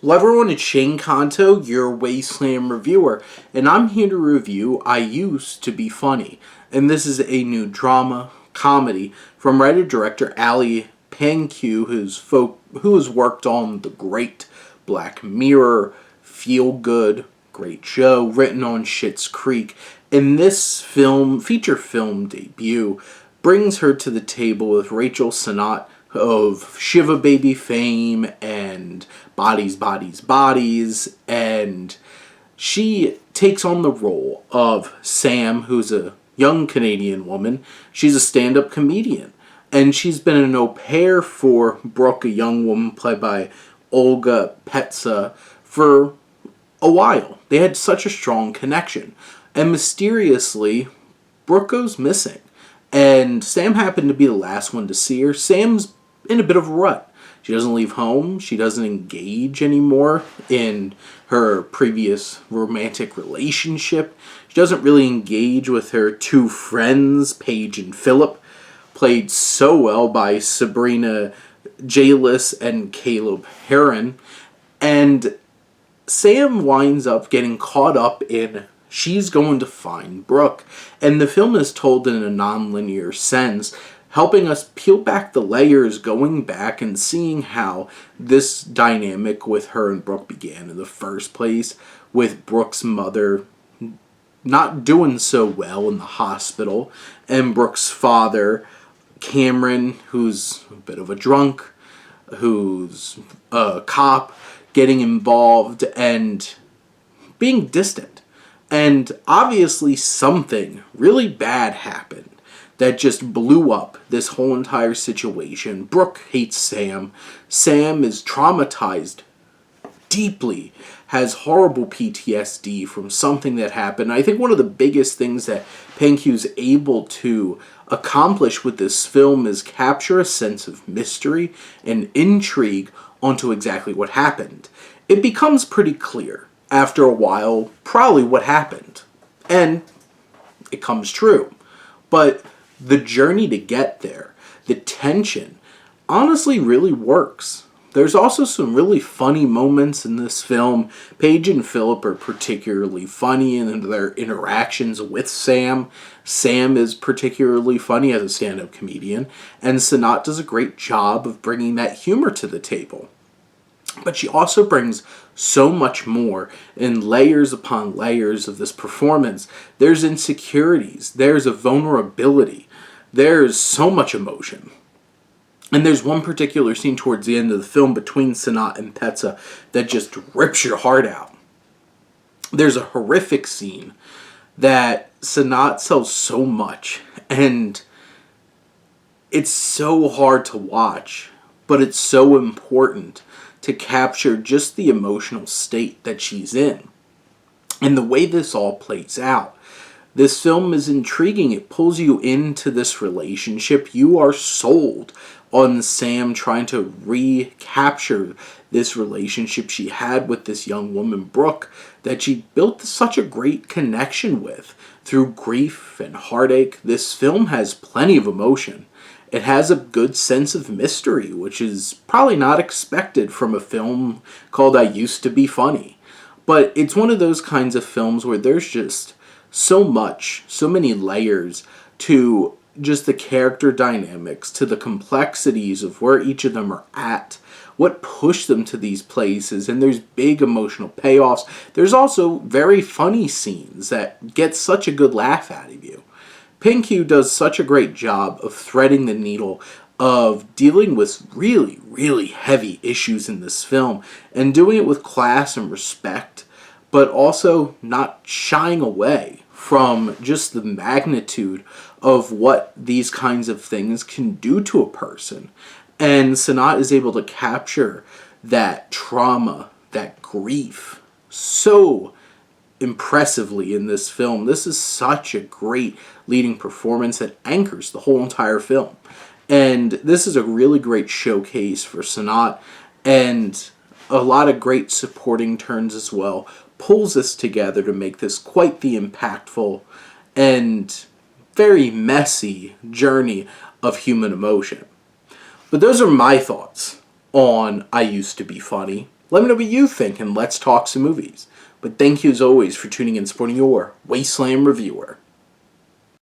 Hello everyone, it's Shane Kanto, your Wasteland reviewer, and I'm here to review I Used to Be Funny. And this is a new drama, comedy, from writer-director Ali Panku, who has worked on the great Black Mirror, Feel Good, great show, written on Schitt's Creek. And this feature film debut brings her to the table with Rachel Sennott of Shiva Baby fame and Bodies, Bodies, Bodies, and she takes on the role of Sam, who's a young Canadian woman. She's a stand-up comedian, and she's been an au pair for Brooke, a young woman played by Olga Petsa, for a while. They had such a strong connection, and mysteriously, Brooke goes missing, and Sam happened to be the last one to see her. Sam's in a bit of a rut. She doesn't leave home. She doesn't engage anymore in her previous romantic relationship. She doesn't really engage with her two friends, Paige and Philip, played so well by Sabrina Jaylis and Caleb Heron. And Sam winds up getting caught up in she's going to find Brooke. And the film is told in a non-linear sense, helping us peel back the layers, going back and seeing how this dynamic with her and Brooke began in the first place, with Brooke's mother not doing so well in the hospital, and Brooke's father, Cameron, who's a bit of a drunk, who's a cop, getting involved and being distant. And obviously something really bad happened that just blew up this whole entire situation. Brooke hates Sam. Sam is traumatized deeply, has horrible PTSD from something that happened. I think one of the biggest things that Panku's able to accomplish with this film is capture a sense of mystery and intrigue onto exactly what happened. It becomes pretty clear after a while probably what happened, and it comes true. But the journey to get there, the tension, honestly really works. There's also some really funny moments in this film. Paige and Philip are particularly funny in their interactions with Sam. Sam is particularly funny as a stand-up comedian, and Sennott does a great job of bringing that humor to the table. But she also brings so much more in layers upon layers of this performance. There's insecurities, there's a vulnerability, there's so much emotion. And there's one particular scene towards the end of the film between Sennott and Petsa that just rips your heart out. There's a horrific scene that Sennott sells so much, and it's so hard to watch, but it's so important to capture just the emotional state that she's in. And the way this all plays out, this film is intriguing. It pulls you into this relationship. You are sold on Sam trying to recapture this relationship she had with this young woman, Brooke, that she built such a great connection with through grief and heartache. This film has plenty of emotion. It has a good sense of mystery, which is probably not expected from a film called I Used to Be Funny. But it's one of those kinds of films where there's just so much, so many layers to just the character dynamics, to the complexities of where each of them are at, what pushed them to these places, and there's big emotional payoffs. There's also very funny scenes that get such a good laugh out of you. Panku does such a great job of threading the needle of dealing with really, really heavy issues in this film and doing it with class and respect, but also not shying away from just the magnitude of what these kinds of things can do to a person. And Sennott is able to capture that trauma, that grief, so impressively in this film. This is such a great leading performance that anchors the whole entire film. And this is a really great showcase for Sennott, and a lot of great supporting turns as well. Pulls this together to make this quite the impactful and very messy journey of human emotion. But those are my thoughts on I Used to Be Funny. Let me know what you think and let's talk some movies. But thank you as always for tuning in and supporting your Wasteland reviewer.